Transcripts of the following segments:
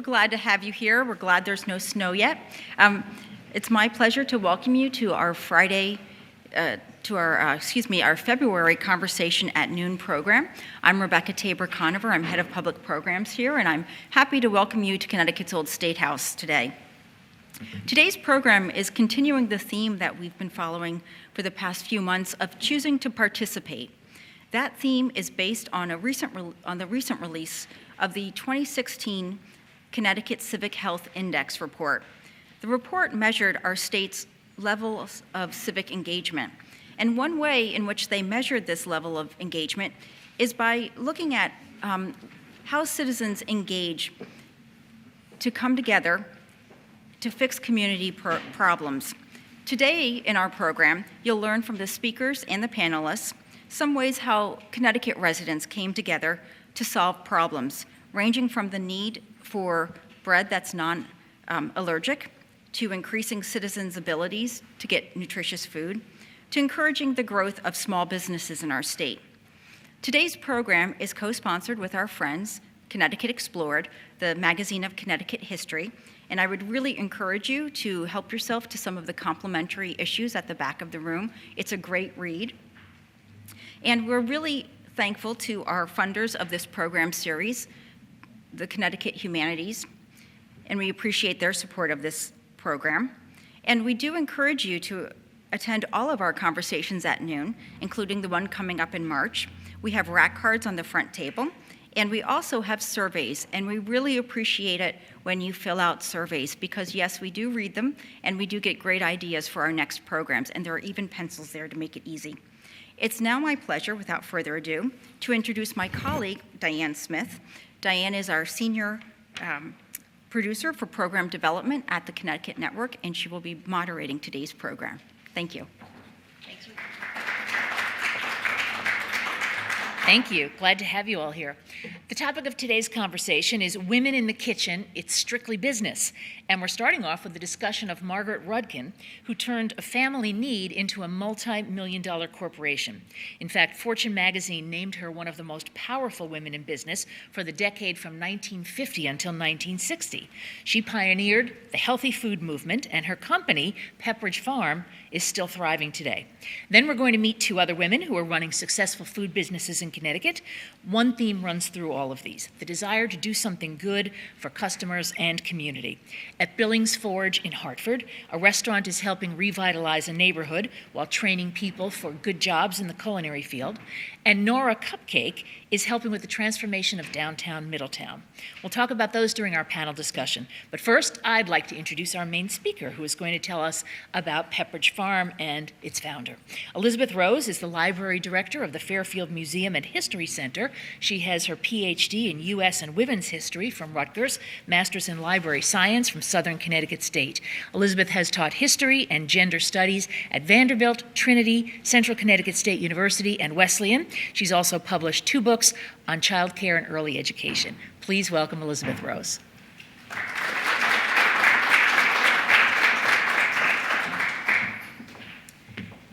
glad to have you here. We're glad there's no snow yet. It's my pleasure to welcome you to our our February Conversation at Noon program. I'm Rebecca Tabor-Conover. I'm head of public programs here, and I'm happy to welcome you to Connecticut's Old State House today. Today's program is continuing the theme that we've been following for the past few months of choosing to participate. That theme is based on the recent release of the 2016 Connecticut Civic Health Index report. The report measured our state's levels of civic engagement. And one way in which they measured this level of engagement is by looking at how citizens engage to come together to fix community problems. Today in our program, you'll learn from the speakers and the panelists some ways how Connecticut residents came together to solve problems, ranging from the need for bread that's non-allergic, to increasing citizens' abilities to get nutritious food, to encouraging the growth of small businesses in our state. Today's program is co-sponsored with our friends, Connecticut Explored, the magazine of Connecticut history, and I would really encourage you to help yourself to some of the complimentary issues at the back of the room. It's a great read. And we're really thankful to our funders of this program series, the Connecticut Humanities, and we appreciate their support of this program. And we do encourage you to attend all of our conversations at noon, including the one coming up in March. We have rack cards on the front table, and we also have surveys, and we really appreciate it when you fill out surveys because, yes, we do read them, and we do get great ideas for our next programs, and there are even pencils there to make it easy. It's now my pleasure, without further ado, to introduce my colleague, Diane Smith. Diane is our senior producer for program development at the Connecticut Network, and she will be moderating today's program. Thank you. Thank you. Thank you. Glad to have you all here. The topic of today's conversation is Women in the Kitchen, It's Strictly Business. And we're starting off with a discussion of Margaret Rudkin, who turned a family need into a multi-million-dollar corporation. In fact, Fortune magazine named her one of the most powerful women in business for the decade from 1950 until 1960. She pioneered the healthy food movement, and her company, Pepperidge Farm, is still thriving today. Then we're going to meet two other women who are running successful food businesses in Connecticut. One theme runs through all of these: the desire to do something good for customers and community. At Billings Forge in Hartford, a restaurant is helping revitalize a neighborhood while training people for good jobs in the culinary field. And NoRa Cupcake is helping with the transformation of downtown Middletown. We'll talk about those during our panel discussion. But first, I'd like to introduce our main speaker, who is going to tell us about Pepperidge Farm and its founder. Elizabeth Rose is the library director of the Fairfield Museum and History Center. She has her PhD in U.S. and Women's History from Rutgers, Master's in Library Science from Southern Connecticut State. Elizabeth has taught history and gender studies at Vanderbilt, Trinity, Central Connecticut State University, and Wesleyan. She's also published 2 books on child care and early education. Please welcome Elizabeth Rose.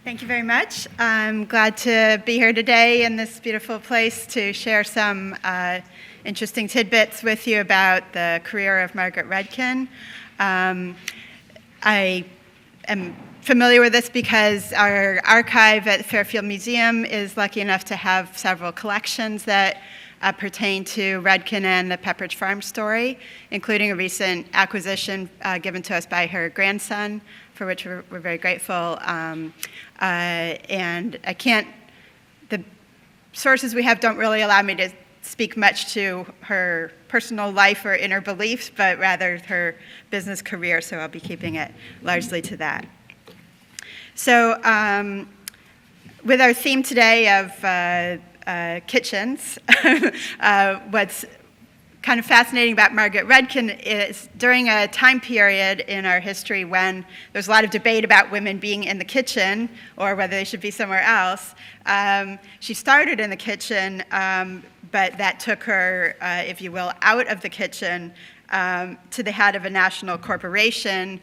Thank you very much. I'm glad to be here today in this beautiful place to share some interesting tidbits with you about the career of Margaret Rudkin. I am familiar with this because our archive at the Fairfield Museum is lucky enough to have several collections that pertain to Rudkin and the Pepperidge Farm story, including a recent acquisition given to us by her grandson, for which we're very grateful. And the sources we have don't really allow me to speak much to her personal life or inner beliefs, but rather her business career, so I'll be keeping it largely to that. So with our theme today of kitchens, what's kind of fascinating about Margaret Rudkin is during a time period in our history when there's a lot of debate about women being in the kitchen or whether they should be somewhere else. She started in the kitchen, but that took her, if you will, out of the kitchen to the head of a national corporation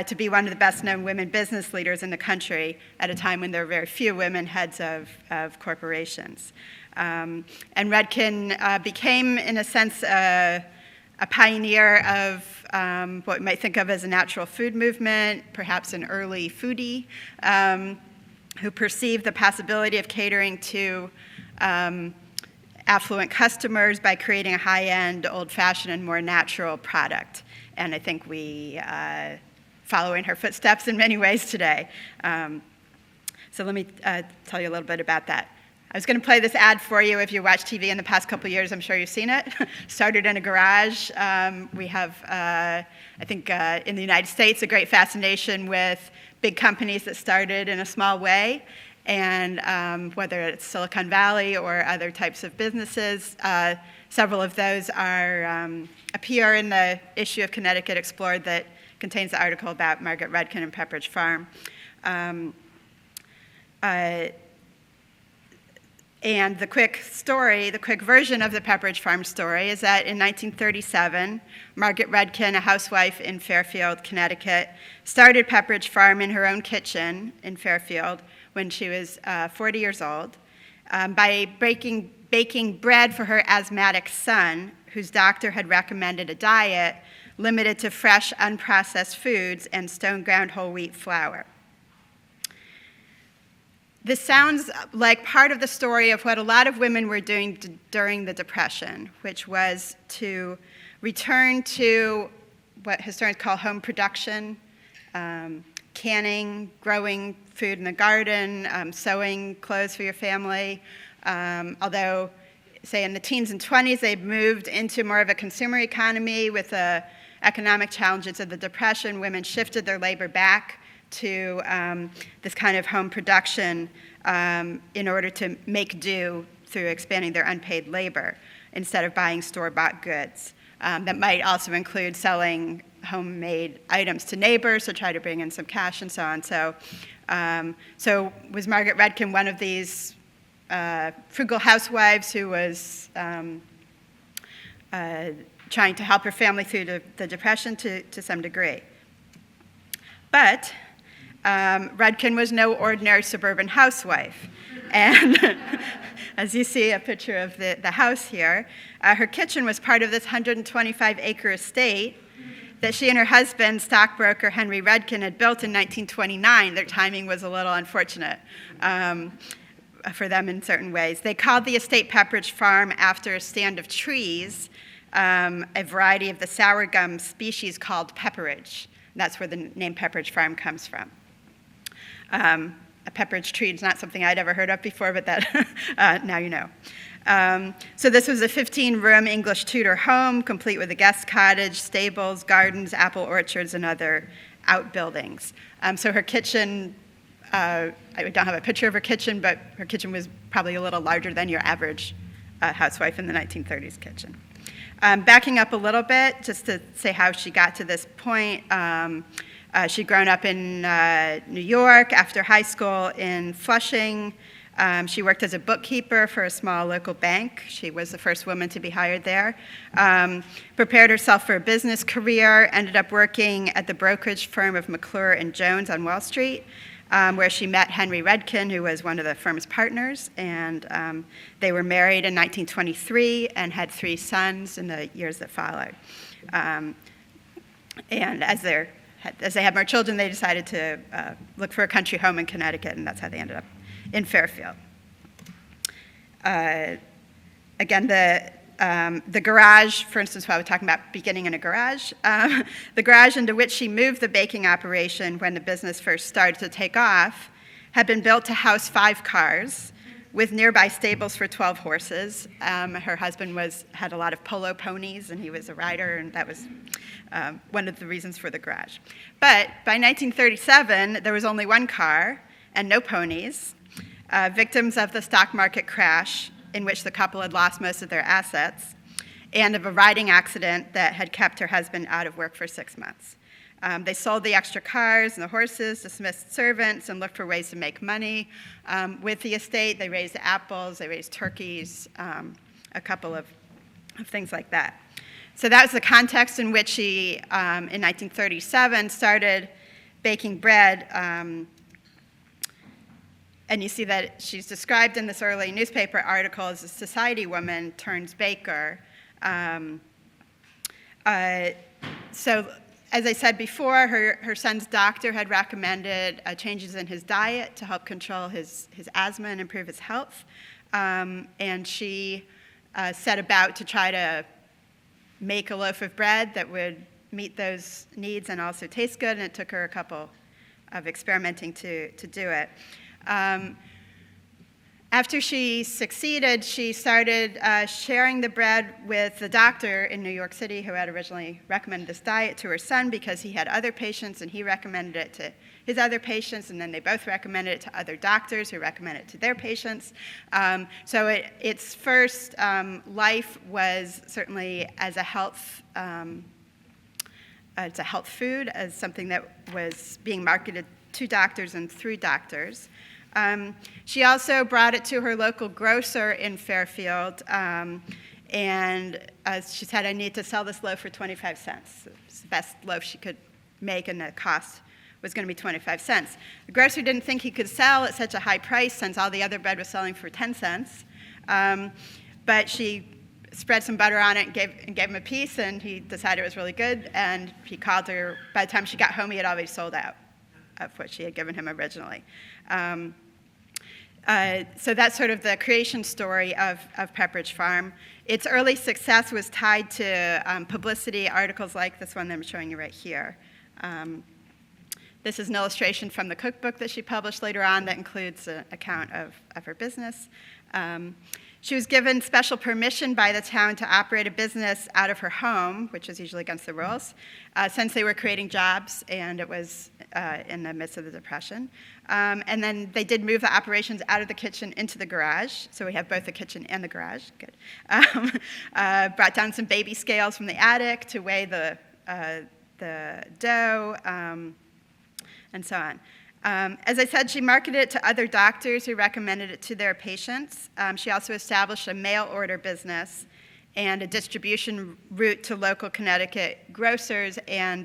to be one of the best-known women business leaders in the country at a time when there were very few women heads of corporations. And Rudkin became, in a sense, a pioneer of what we might think of as a natural food movement, perhaps an early foodie, who perceived the possibility of catering to affluent customers by creating a high-end, old-fashioned, and more natural product. And I think we follow in her footsteps in many ways today. So let me tell you a little bit about that. I was going to play this ad for you. If you watched TV in the past couple years, I'm sure you've seen it. Started in a garage. We have, I think, in the United States, a great fascination with big companies that started in a small way. And whether it's Silicon Valley or other types of businesses, several of those appear in the issue of Connecticut Explored that contains the article about Margaret Rudkin and Pepperidge Farm. And the quick story, the quick version of the Pepperidge Farm story is that in 1937, Margaret Rudkin, a housewife in Fairfield, Connecticut, started Pepperidge Farm in her own kitchen in Fairfield when she was 40 years old by baking bread for her asthmatic son, whose doctor had recommended a diet limited to fresh, unprocessed foods and stone-ground whole wheat flour. This sounds like part of the story of what a lot of women were doing during the Depression, which was to return to what historians call home production, canning, growing food in the garden, sewing clothes for your family. Although, say, in the teens and 20s, they moved into more of a consumer economy with the economic challenges of the Depression. Women shifted their labor back to this kind of home production in order to make do through expanding their unpaid labor instead of buying store-bought goods. That might also include selling homemade items to neighbors to try to bring in some cash and so on. So was Margaret Rudkin one of these frugal housewives who was trying to help her family through the Depression to some degree? But Rudkin was no ordinary suburban housewife. And as you see a picture of the house here, her kitchen was part of this 125-acre estate that she and her husband, stockbroker Henry Rudkin, had built in 1929. Their timing was a little unfortunate for them in certain ways. They called the estate Pepperidge Farm after a stand of trees, a variety of the sour gum species called Pepperidge. That's where the name Pepperidge Farm comes from. A Pepperidge tree is not something I'd ever heard of before, but that now you know. So this was a 15-room English Tudor home, complete with a guest cottage, stables, gardens, apple orchards, and other outbuildings. So her kitchen, I don't have a picture of her kitchen, but her kitchen was probably a little larger than your average housewife in the 1930s kitchen. Backing up a little bit, just to say how she got to this point, she'd grown up in New York. After high school in Flushing, she worked as a bookkeeper for a small local bank. She was the first woman to be hired there. Prepared herself for a business career, ended up working at the brokerage firm of McClure and Jones on Wall Street, where she met Henry Rudkin, who was one of the firm's partners, and they were married in 1923 and had 3 sons in the years that followed. And as they had more children, they decided to look for a country home in Connecticut, and that's how they ended up in Fairfield. Again, the garage, for instance, while we're talking about beginning in a garage, the garage into which she moved the baking operation when the business first started to take off had been built to house 5 cars with nearby stables for 12 horses. Her husband had a lot of polo ponies, and he was a rider, and that was one of the reasons for the garage. But by 1937, there was only 1 car and no ponies. Victims of the stock market crash, in which the couple had lost most of their assets, and of a riding accident that had kept her husband out of work for 6 months. They sold the extra cars and the horses, dismissed servants, and looked for ways to make money. With the estate, they raised apples, they raised turkeys, a couple of things like that. So that was the context in which she, in 1937, started baking bread. And you see that she's described in this early newspaper article as a society woman turns baker. So, as I said before, her son's doctor had recommended changes in his diet to help control his asthma and improve his health. And she set about to try to make a loaf of bread that would meet those needs and also taste good, and it took her a couple of experimenting to do it. After she succeeded, she started sharing the bread with the doctor in New York City who had originally recommended this diet to her son because he had other patients and he recommended it to his other patients, and then they both recommended it to other doctors who recommended it to their patients. So its first life was certainly as a health food, as something that was being marketed to doctors and through doctors. She also brought it to her local grocer in Fairfield, and she said, I need to sell this loaf for 25 cents. It's the best loaf she could make, and the cost was going to be 25 cents. The grocer didn't think he could sell at such a high price since all the other bread was selling for 10 cents. But she spread some butter on it and gave him a piece, and he decided it was really good, and he called her. By the time she got home, he had already sold out of what she had given him originally. So that's sort of the creation story of Pepperidge Farm. Its early success was tied to publicity articles like this one that I'm showing you right here. This is an illustration from the cookbook that she published later on that includes an account of her business. She was given special permission by the town to operate a business out of her home, which is usually against the rules, since they were creating jobs and it was in the midst of the Depression. And then they did move the operations out of the kitchen into the garage, so we have both the kitchen and the garage. Good. Brought down some baby scales from the attic to weigh the dough, and so on. As I said, she marketed it to other doctors who recommended it to their patients. She also established a mail order business and a distribution route to local Connecticut grocers and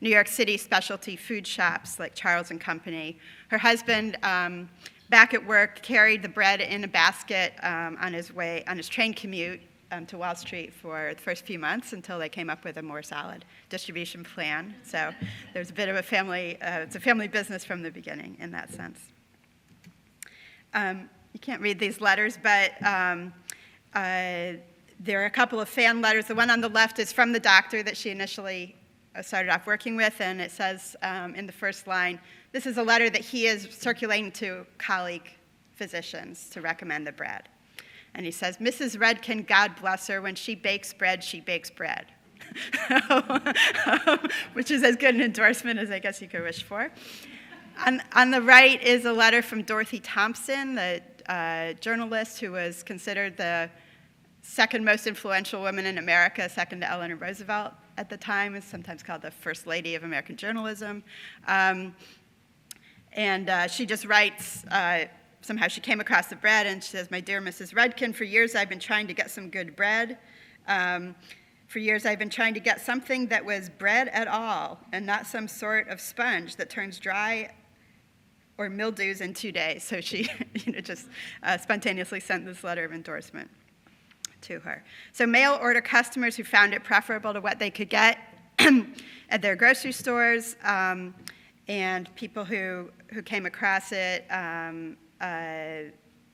New York City specialty food shops like Charles & Company. Her husband, back at work, carried the bread in a basket on his train commute to Wall Street for the first few months until they came up with a more solid distribution plan. So there's a bit of a family, it's a family business from the beginning in that sense. You can't read these letters, but there are a couple of fan letters. The one on the left is from the doctor that she initially started off working with, and it says in the first line, this is a letter that he is circulating to colleague physicians to recommend the bread. And he says, Mrs. Rudkin, God bless her, when she bakes bread, which is as good an endorsement as I guess you could wish for. On the right is a letter from Dorothy Thompson, the journalist who was considered the second most influential woman in America, second to Eleanor Roosevelt at the time, is sometimes called the First Lady of American journalism. And she just writes, somehow she came across the bread, and she says, my dear Mrs. Rudkin, for years I've been trying to get some good bread. For years I've been trying to get something that was bread at all, and not some sort of sponge that turns dry or mildews in 2 days. So she just spontaneously sent this letter of endorsement to her. So mail order customers who found it preferable to what they could get at their grocery stores, and people who came across it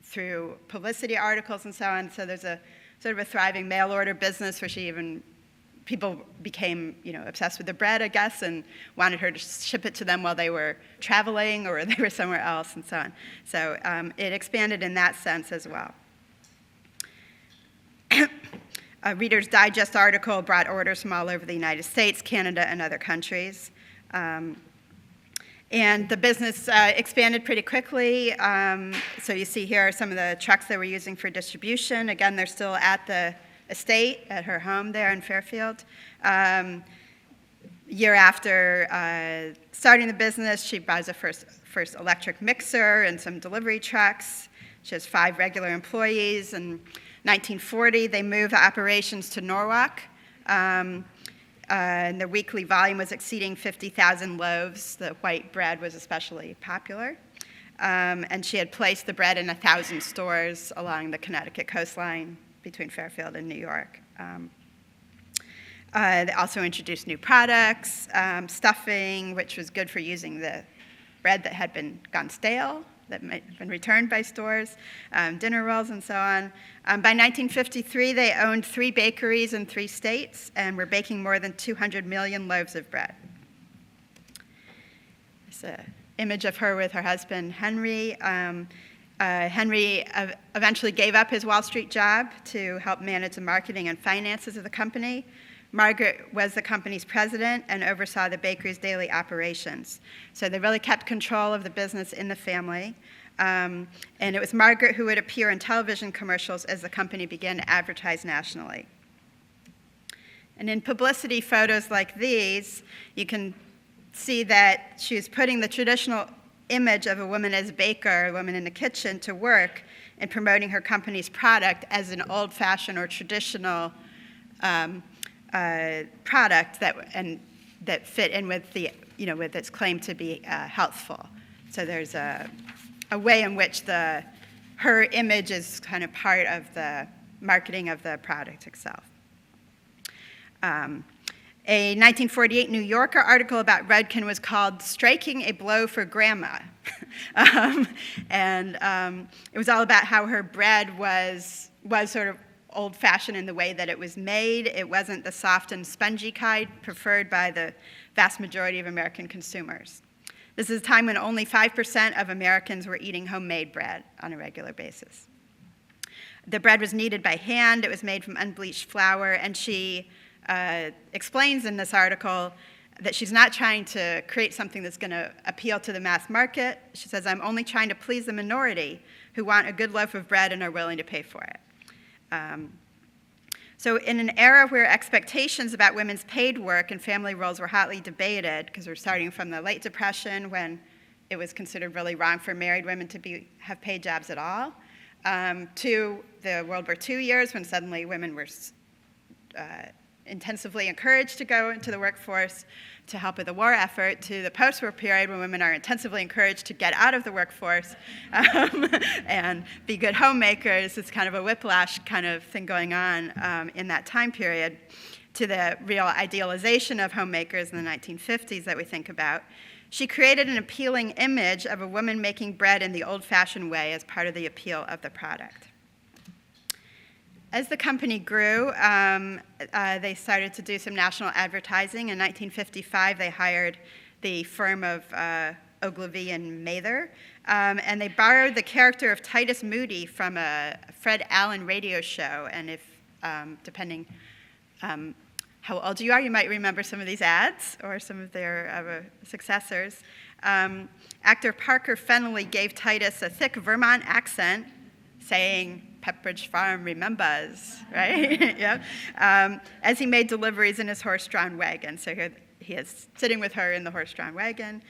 through publicity articles and so on. So there's a sort of a thriving mail order business where people became obsessed with the bread, I guess, and wanted her to ship it to them while they were traveling or they were somewhere else and so on. So it expanded in that sense as well. A Reader's Digest article brought orders from all over the United States, Canada, and other countries. And the business expanded pretty quickly. So you see here are some of the trucks they were using for distribution. Again, they're still at the estate, at her home there in Fairfield. Year after starting the business, she buys a first electric mixer and some delivery trucks. She has 5 regular employees. In 1940, they moved operations to Norwalk. And their weekly volume was exceeding 50,000 loaves. The white bread was especially popular. And she had placed the bread in 1,000 stores along the Connecticut coastline between Fairfield and New York. They also introduced new products, stuffing, which was good for using the bread that had gone stale, that might have been returned by stores, dinner rolls, and so on. By 1953, they owned 3 bakeries in 3 states and were baking more than 200 million loaves of bread. There's an image of her with her husband, Henry. Henry eventually gave up his Wall Street job to help manage the marketing and finances of the company. Margaret was the company's president and oversaw the bakery's daily operations. So they really kept control of the business in the family. And it was Margaret who would appear in television commercials as the company began to advertise nationally. And in publicity photos like these, you can see that she was putting the traditional image of a woman as a baker, a woman in the kitchen, to work in promoting her company's product as an old-fashioned or traditional product that fit in with with its claim to be healthful. So there's a way in which her image is kind of part of the marketing of the product itself. A 1948 New Yorker article about Rudkin was called "Striking a Blow for Grandma." It was all about how her bread was sort of old-fashioned in the way that it was made. It wasn't the soft and spongy kind preferred by the vast majority of American consumers. This is a time when only 5% of Americans were eating homemade bread on a regular basis. The bread was kneaded by hand. It was made from unbleached flour, and she explains in this article that she's not trying to create something that's going to appeal to the mass market. She says, "I'm only trying to please the minority who want a good loaf of bread and are willing to pay for it." So in an era where expectations about women's paid work and family roles were hotly debated, because we're starting from the late Depression when it was considered really wrong for married women to have paid jobs at all, to the World War II years when suddenly women were intensively encouraged to go into the workforce to help with the war effort, to the post-war period when women are intensively encouraged to get out of the workforce and be good homemakers. It's kind of a whiplash kind of thing going on in that time period, to the real idealization of homemakers in the 1950s that we think about. She created an appealing image of a woman making bread in the old-fashioned way as part of the appeal of the product. As the company grew, they started to do some national advertising. In 1955, they hired the firm of Ogilvy and Mather, and they borrowed the character of Titus Moody from a Fred Allen radio show. And if, depending how old you are, you might remember some of these ads or some of their successors. Actor Parker Fennelly gave Titus a thick Vermont accent, saying, "Pepperidge Farm remembers," right? Yeah. As he made deliveries in his horse-drawn wagon. So here he is sitting with her in the horse-drawn wagon.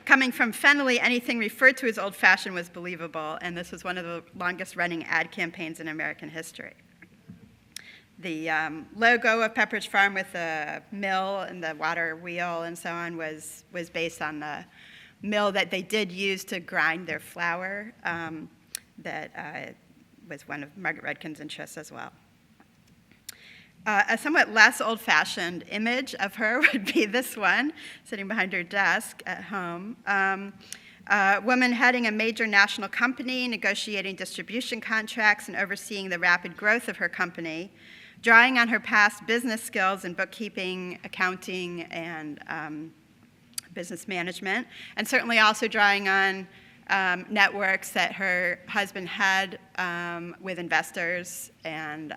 Coming from Fennelly, anything referred to as old-fashioned was believable, and this was one of the longest-running ad campaigns in American history. The logo of Pepperidge Farm with the mill and the water wheel and so on was based on the mill that they did use to grind their flour. That was one of Margaret Rudkin's interests as well. A somewhat less old-fashioned image of her would be this one, sitting behind her desk at home. A woman heading a major national company, negotiating distribution contracts and overseeing the rapid growth of her company, drawing on her past business skills in bookkeeping, accounting, and business management, and certainly also drawing on networks that her husband had with investors, and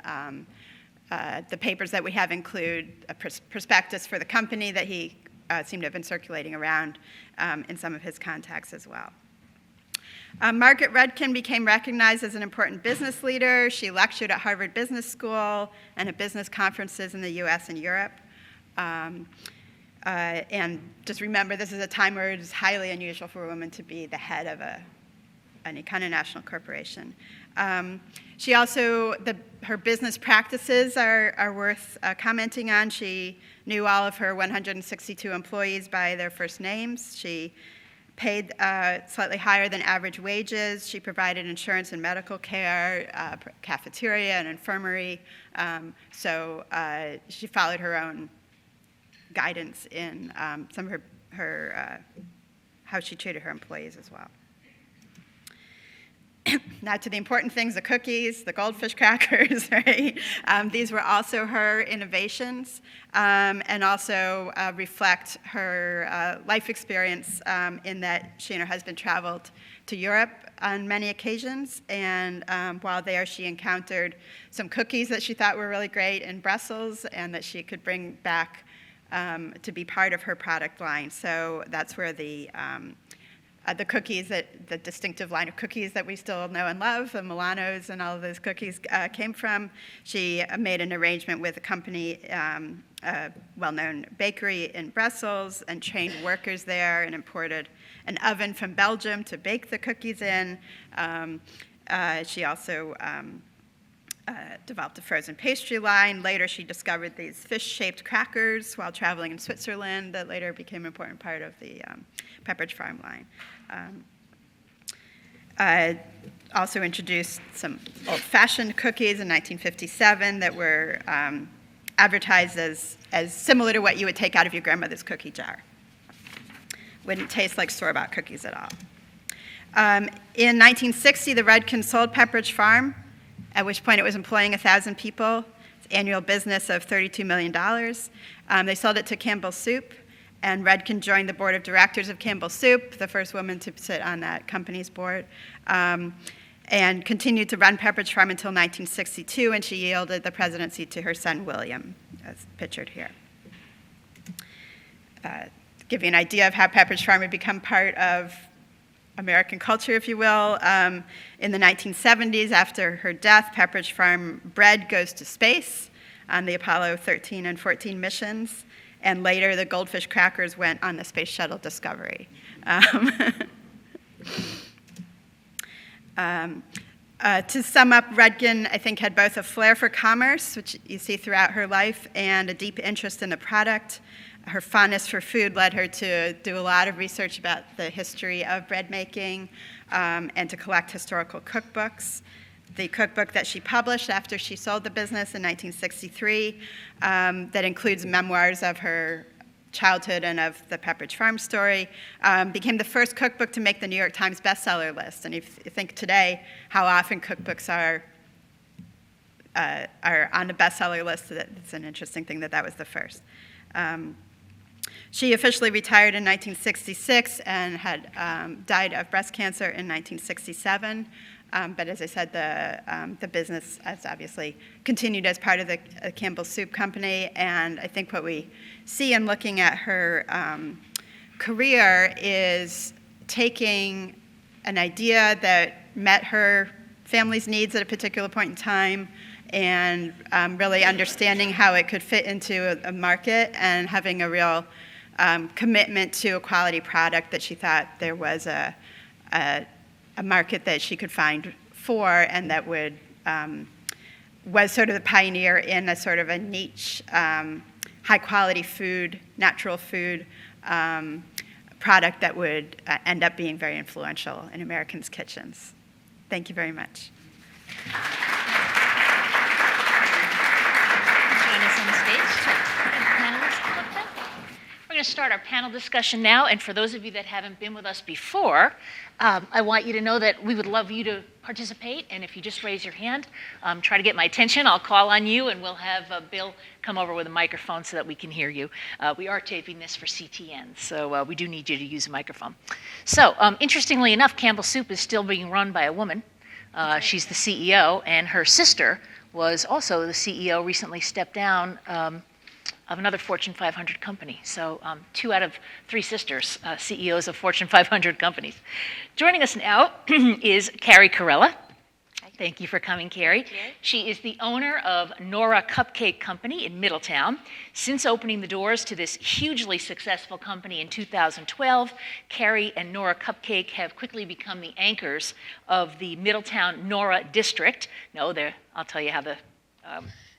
the papers that we have include a prospectus for the company that he seemed to have been circulating around in some of his contacts as well. Margaret Rudkin became recognized as an important business leader. She lectured at Harvard Business School and at business conferences in the US and Europe. And just remember, this is a time where it is highly unusual for a woman to be the head of any kind of national corporation. She also, her business practices are worth commenting on. She knew all of her 162 employees by their first names. She paid slightly higher than average wages. She provided insurance and medical care, cafeteria and infirmary. So she followed her own guidance in some of her how she treated her employees as well. Now to the important things, the cookies, the goldfish crackers, right? These were also her innovations and also reflect her life experience in that she and her husband traveled to Europe on many occasions. And while there, she encountered some cookies that she thought were really great in Brussels and that she could bring back to be part of her product line. So that's where the cookies, the distinctive line of cookies that we still know and love, the Milanos and all of those cookies came from. She made an arrangement with a company, a well-known bakery in Brussels, and trained workers there and imported an oven from Belgium to bake the cookies in. She also developed a frozen pastry line. Later, she discovered these fish-shaped crackers while traveling in Switzerland that later became an important part of the Pepperidge Farm line. Also introduced some old-fashioned cookies in 1957 that were advertised as similar to what you would take out of your grandmother's cookie jar. Wouldn't taste like store-bought cookies at all. In 1960, the Rudkin sold Pepperidge Farm, at which point it was employing 1,000 people. Its annual business of $32 million. They sold it to Campbell Soup, and Rudkin joined the board of directors of Campbell Soup, the first woman to sit on that company's board, and continued to run Pepperidge Farm until 1962, when she yielded the presidency to her son, William, as pictured here. To give you an idea of how Pepperidge Farm had become part of American culture, if you will. In the 1970s, after her death, Pepperidge Farm bread goes to space on the Apollo 13 and 14 missions, and later the goldfish crackers went on the Space Shuttle Discovery. To sum up, Rudkin, I think, had both a flair for commerce, which you see throughout her life, and a deep interest in the product. Her fondness for food led her to do a lot of research about the history of bread making and to collect historical cookbooks. The cookbook that she published after she sold the business in 1963 that includes memoirs of her childhood and of the Pepperidge Farm story became the first cookbook to make the New York Times bestseller list. And if you think today how often cookbooks are on the bestseller list, it's an interesting thing that was the first. She officially retired in 1966 and had died of breast cancer in 1967. But as I said, the business has obviously continued as part of the Campbell Soup Company. And I think what we see in looking at her career is taking an idea that met her family's needs at a particular point in time and really understanding how it could fit into a market and having a real commitment to a quality product that she thought there was a market that she could find for, and that would was sort of the pioneer in a sort of a niche, high quality food, natural food product that would end up being very influential in Americans' kitchens. Thank you very much. Join us on the stage. We're going to start our panel discussion now, and for those of you that haven't been with us before, I want you to know that we would love you to participate, and if you just raise your hand, try to get my attention, I'll call on you, and we'll have Bill come over with a microphone so that we can hear you. We are taping this for CTN, so we do need you to use a microphone. So, interestingly enough, Campbell Soup is still being run by a woman. She's the CEO, and her sister was also the CEO, recently stepped down of another Fortune 500 company. So 2 out of 3 sisters, CEOs of Fortune 500 companies. Joining us now is Carrie Carella. Thank you for coming, Carrie. She is the owner of NoRa Cupcake Company in Middletown. Since opening the doors to this hugely successful company in 2012, Carrie and NoRa Cupcake have quickly become the anchors of the Middletown NoRa district. No, I'll tell you how the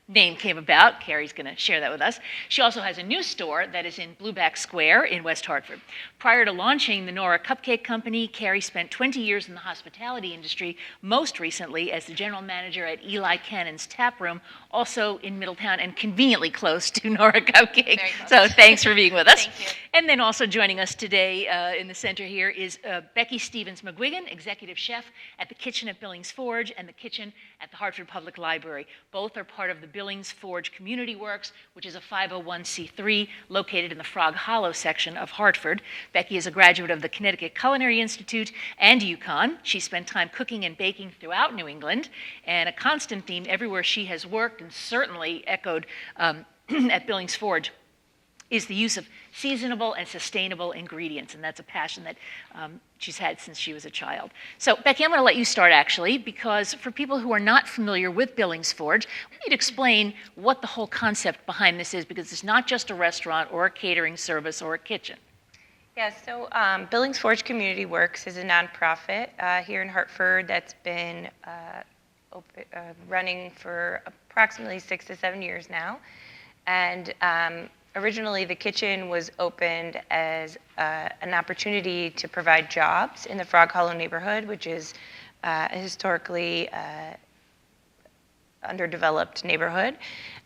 name came about. Carrie's going to share that with us. She also has a new store that is in Blueback Square in West Hartford. Prior to launching the NoRa Cupcake Company, Carrie spent 20 years in the hospitality industry, most recently as the general manager at Eli Cannon's Tap Room, also in Middletown and conveniently close to NoRa Cupcake. So thanks for being with us. Thank you. And then also joining us today in the center here is Becky McGuigan, executive chef at the kitchen at Billings Forge and the kitchen at the Hartford Public Library. Both are part of the Billings Forge Community Works, which is a 501c3 located in the Frog Hollow section of Hartford. Becky is a graduate of the Connecticut Culinary Institute and UConn. She spent time cooking and baking throughout New England, and a constant theme everywhere she has worked, and certainly echoed at Billings Forge, is the use of seasonable and sustainable ingredients, and that's a passion that she's had since she was a child. So, Becky, I'm going to let you start, actually, because for people who are not familiar with Billings Forge, we need to explain what the whole concept behind this is, because it's not just a restaurant or a catering service or a kitchen. Yeah, so Billings Forge Community Works is a nonprofit here in Hartford that's been running for approximately 6 to 7 years now. And originally, the kitchen was opened as an opportunity to provide jobs in the Frog Hollow neighborhood, which is a historically underdeveloped neighborhood.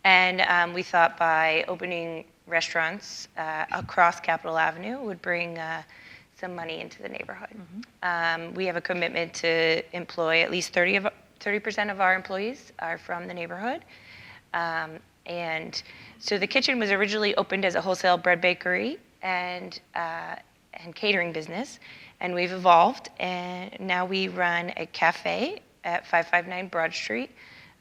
And we thought by opening restaurants across Capitol Avenue would bring some money into the neighborhood. Mm-hmm. We have a commitment to employ at least 30% of our employees are from the neighborhood. And so the kitchen was originally opened as a wholesale bread bakery and catering business, and we've evolved, and now we run a cafe at 559 Broad Street.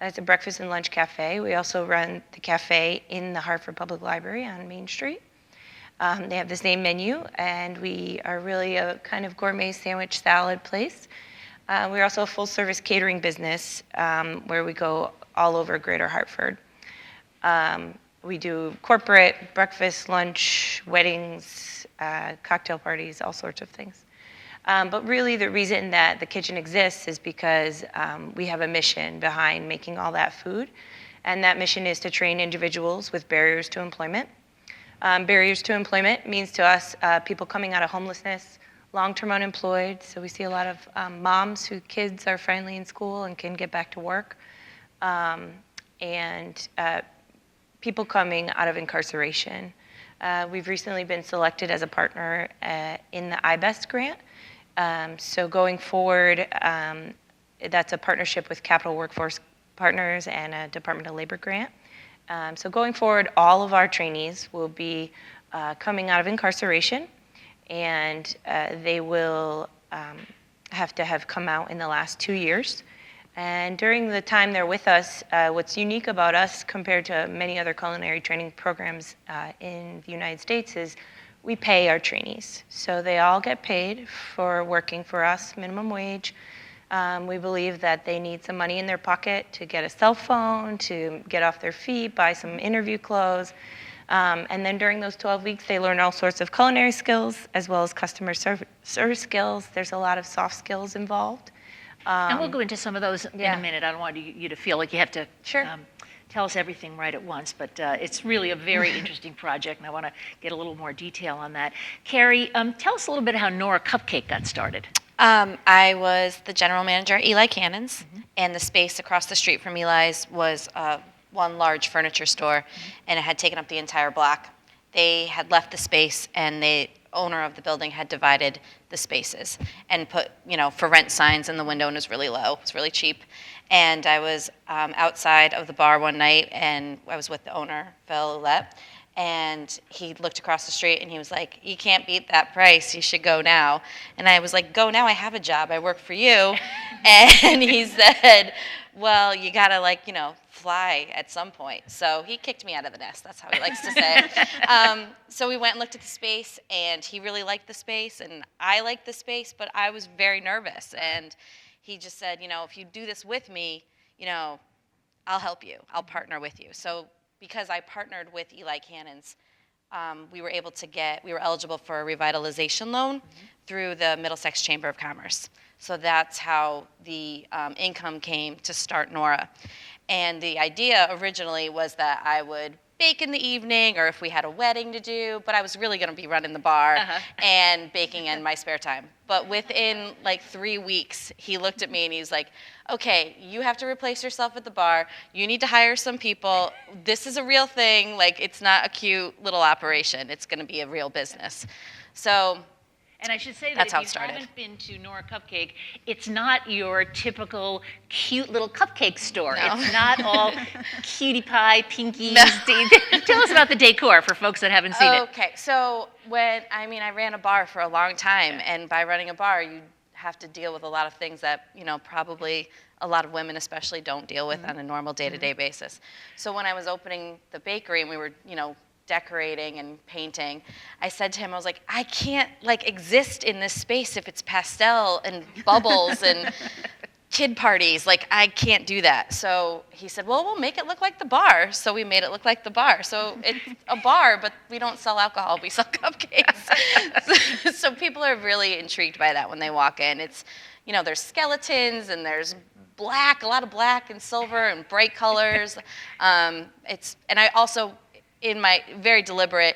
It's a breakfast and lunch cafe. We also run the cafe in the Hartford Public Library on Main Street. They have the same menu, and we are really a kind of gourmet sandwich salad place. We're also a full-service catering business where we go all over Greater Hartford. We do corporate, breakfast, lunch, weddings, cocktail parties, all sorts of things. But really the reason that the kitchen exists is because we have a mission behind making all that food. And that mission is to train individuals with barriers to employment. Barriers to employment means to us people coming out of homelessness, long-term unemployed. So we see a lot of moms whose kids are finally in school and can get back to work. And people coming out of incarceration. We've recently been selected as a partner in the iBest grant. So going forward, that's a partnership with Capital Workforce Partners and a Department of Labor grant. So going forward, all of our trainees will be coming out of incarceration, and they will have to have come out in the last 2 years. And during the time they're with us, what's unique about us compared to many other culinary training programs in the United States is we pay our trainees. So they all get paid for working for us, minimum wage. We believe that they need some money in their pocket to get a cell phone, to get off their feet, buy some interview clothes. And then during those 12 weeks, they learn all sorts of culinary skills as well as customer service skills. There's a lot of soft skills involved. And we'll go into some of those in a minute. I don't want you to feel like you have to tell us everything right at once, but it's really a very interesting project, and I want to get a little more detail on that. Carrie, tell us a little bit how NoRa Cupcake got started. I was the general manager at Eli Cannon's, and the space across the street from Eli's was one large furniture store, and it had taken up the entire block. They had left the space, and the owner of the building had divided the spaces and put, for rent signs in the window, and it was really low. It was really cheap. And I was outside of the bar one night, and I was with the owner, Phil Ouellette, and he looked across the street, and he was like, "You can't beat that price. You should go now." And I was like, "Go now? I have a job. I work for you." And he said, "Well, you got to, fly at some point." So he kicked me out of the nest. That's how he likes to say it. So we went and looked at the space, and he really liked the space, and I liked the space, but I was very nervous. And he just said, "If you do this with me, I'll help you. I'll partner with you." So because I partnered with Eli Cannon's, we were eligible for a revitalization loan through the Middlesex Chamber of Commerce. So that's how the income came to start NoRa. And the idea originally was that I would bake in the evening or if we had a wedding to do, but I was really going to be running the bar and baking in my spare time. But within like 3 weeks, he looked at me and he's like, okay, you have to replace yourself at the bar. You need to hire some people. This is a real thing. Like, it's not a cute little operation. It's going to be a real business. So And I should say that that's how if it you started. haven't been to NoRa Cupcake, it's not your typical cute little cupcake store. No. It's not all cutie pie, pinkies. No. Tell us about the decor for folks that haven't seen it. Okay, so I ran a bar for a long time, and by running a bar, you have to deal with a lot of things that, probably a lot of women especially don't deal with on a normal day-to-day basis. So when I was opening the bakery and we were, decorating and painting, I said to him, I was like, I can't exist in this space if it's pastel and bubbles and kid parties. Like, I can't do that. So he said, well, we'll make it look like the bar. So we made it look like the bar. So it's a bar, but we don't sell alcohol. We sell cupcakes. So people are really intrigued by that when they walk in. It's, there's skeletons and there's black, a lot of black and silver and bright colors. And I also, in my very deliberate,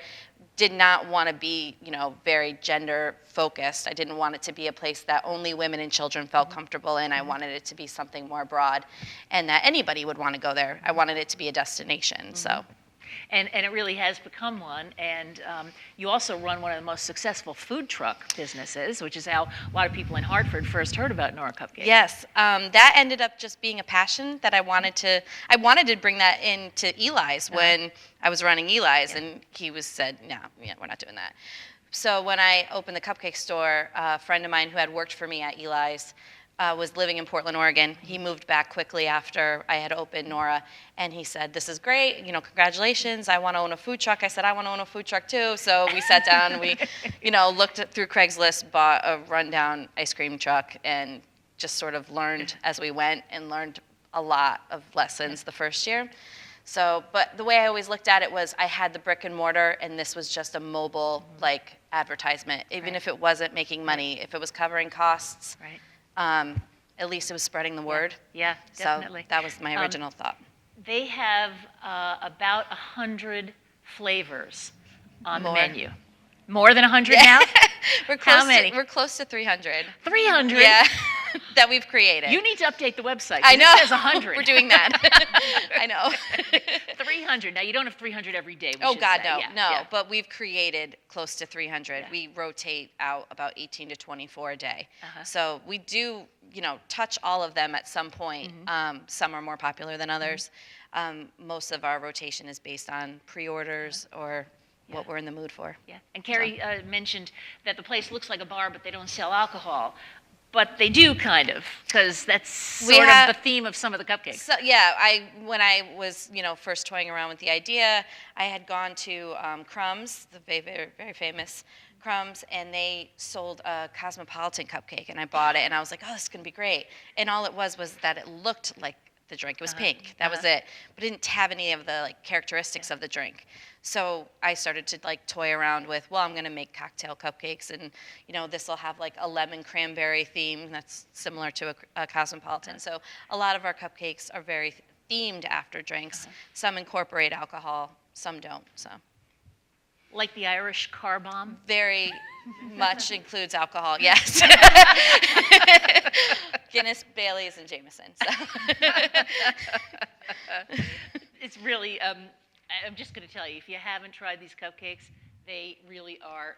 did not want to be, very gender focused. I didn't want it to be a place that only women and children felt comfortable in. I wanted it to be something more broad and that anybody would want to go there. I wanted it to be a destination, so. And it really has become one. And you also run one of the most successful food truck businesses, which is how a lot of people in Hartford first heard about NoRa Cupcake. Yes, that ended up just being a passion that I wanted to bring that into Eli's when I was running Eli's, and he said, no, we're not doing that. So when I opened the cupcake store, a friend of mine who had worked for me at Eli's was living in Portland, Oregon. He moved back quickly after I had opened NoRa, and he said, this is great, congratulations, I want to own a food truck. I said, I want to own a food truck too. So we sat down, we, looked through Craigslist, bought a rundown ice cream truck, and just sort of learned as we went and learned a lot of lessons the first year. So, but the way I always looked at it was I had the brick and mortar, and this was just a mobile, advertisement, even if it wasn't making money, if it was covering costs. Right. At least it was spreading the word. Yeah, definitely. So that was my original thought. They have about 100 flavors on More. the menu. More than 100 now? How many? We're close to 300. 300? Yeah, that we've created. You need to update the website. I know. It says 100. We're doing that. I know. 300. Now, you don't have 300 every day. Oh, God, say. no. Yeah, no, yeah. but we've created close to 300. Yeah. We rotate out about 18 to 24 a day. Uh-huh. So we do, touch all of them at some point. Some are more popular than others. Most of our rotation is based on pre-orders or what we're in the mood for. Yeah. And Carrie mentioned that the place looks like a bar, but they don't sell alcohol. But they do, kind of, because that's sort of the theme of some of the cupcakes. So, yeah, when I was, first toying around with the idea, I had gone to Crumbs, the very, very famous Crumbs, and they sold a cosmopolitan cupcake, and I bought it, and I was like, oh, this is going to be great. And all it was that it looked like the drink. It was pink. That was it. But it didn't have any of the characteristics of the drink. So I started to toy around with, well, I'm going to make cocktail cupcakes, and this will have a lemon cranberry theme that's similar to a cosmopolitan. So a lot of our cupcakes are very themed after drinks. Some incorporate alcohol, some don't. So Like the Irish car bomb? very much includes alcohol. Yes. Guinness, Baileys, and Jameson. So. It's really, I'm just going to tell you, if you haven't tried these cupcakes, they really are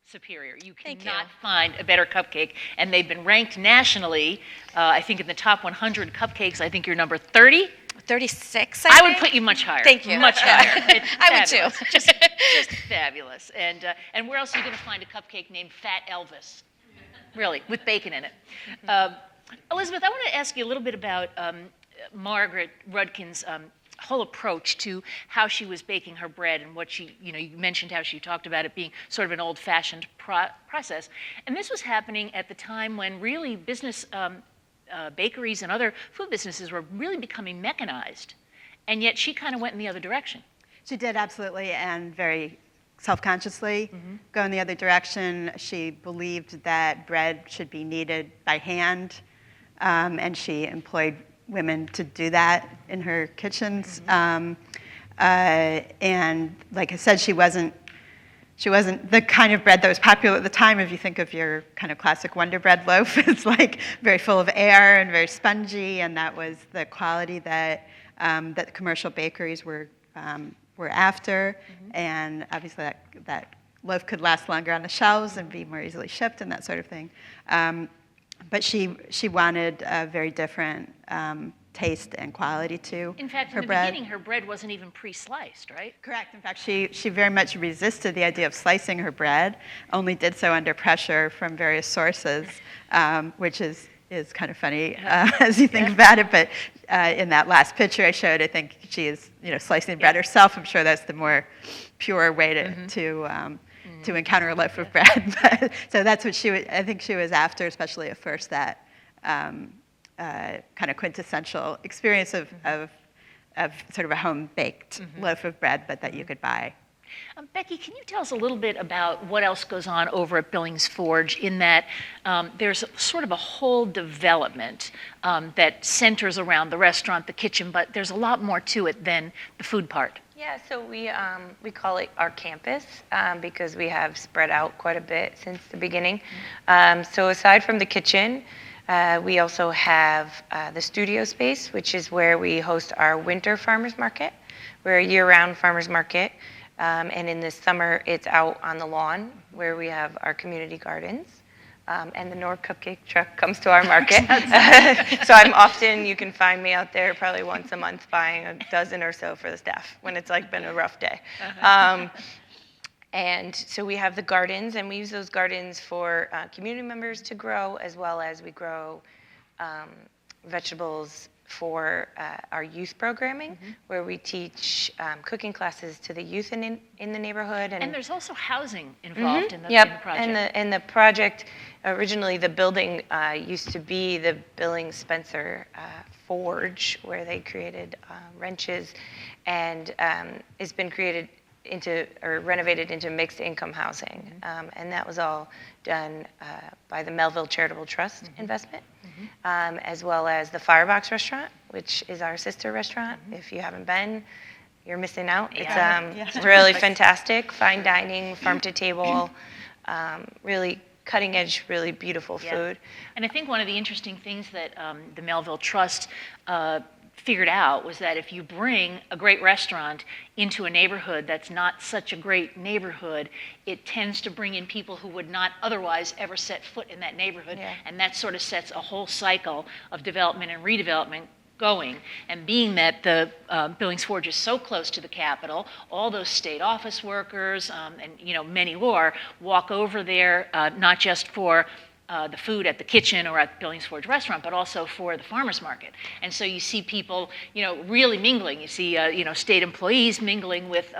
superior. You Thank cannot you. find a better cupcake. And they've been ranked nationally, I think in the top 100 cupcakes, I think you're number 30. 36, I would think? put you much higher. Thank you. Much higher. It's I would fabulous. too. Just fabulous. And where else are you going to find a cupcake named Fat Elvis? Really, with bacon in it. Elizabeth, I want to ask you a little bit about Margaret Rudkin's whole approach to how she was baking her bread and what she, you mentioned how she talked about it being sort of an old-fashioned process. And this was happening at the time when really business, bakeries and other food businesses were really becoming mechanized. And yet she kind of went in the other direction. She did, absolutely, and very self-consciously go in the other direction. She believed that bread should be kneaded by hand, and she employed women to do that in her kitchens. And like I said, she wasn't the kind of bread that was popular at the time. If you think of your kind of classic Wonder Bread loaf, it's like very full of air and very spongy, and that was the quality that that commercial bakeries were after. And obviously that loaf could last longer on the shelves and be more easily shipped and that sort of thing. But she wanted a very different taste and quality to In fact, her in the bread. beginning, her bread wasn't even pre-sliced, right? Correct. In fact, she very much resisted the idea of slicing her bread, only did so under pressure from various sources, which is kind of funny as you think about it. But in that last picture I showed, I think she is slicing bread herself. I'm sure that's the more pure way to encounter a loaf of bread. But, so that's what I think she was after, especially at first, that kind of quintessential experience of sort of a home-baked loaf of bread, but that you could buy. Becky, can you tell us a little bit about what else goes on over at Billings Forge in that there's sort of a whole development that centers around the restaurant, the kitchen, but there's a lot more to it than the food part? Yeah, so we call it our campus because we have spread out quite a bit since the beginning. So aside from the kitchen, we also have the studio space, which is where we host our winter farmers market. We're a year-round farmers market, and in the summer it's out on the lawn where we have our community gardens. And the NoRa Cupcake truck comes to our market. So you can find me out there probably once a month buying a dozen or so for the staff when it's like been a rough day. And so we have the gardens, and we use those gardens for community members to grow, as well as we grow vegetables for our youth programming, where we teach cooking classes to the youth in the neighborhood. And there's also housing involved in the project. And the project, originally the building used to be the Billings Spencer Forge, where they created wrenches, and it's been created renovated into mixed income housing. And that was all done by the Melville Charitable Trust investment, as well as the Firebox restaurant, which is our sister restaurant. If you haven't been, you're missing out. It's really fantastic, fine dining, farm to table, really cutting edge, really beautiful food. And I think one of the interesting things that the Melville Trust figured out was that if you bring a great restaurant into a neighborhood that's not such a great neighborhood, it tends to bring in people who would not otherwise ever set foot in that neighborhood. And that sort of sets a whole cycle of development and redevelopment going. And being that the Billings Forge is so close to the Capitol, all those state office workers and many more walk over there, not just for the food at the kitchen or at the Billings Forge restaurant, but also for the farmers market. And so you see people, really mingling. You see, state employees mingling with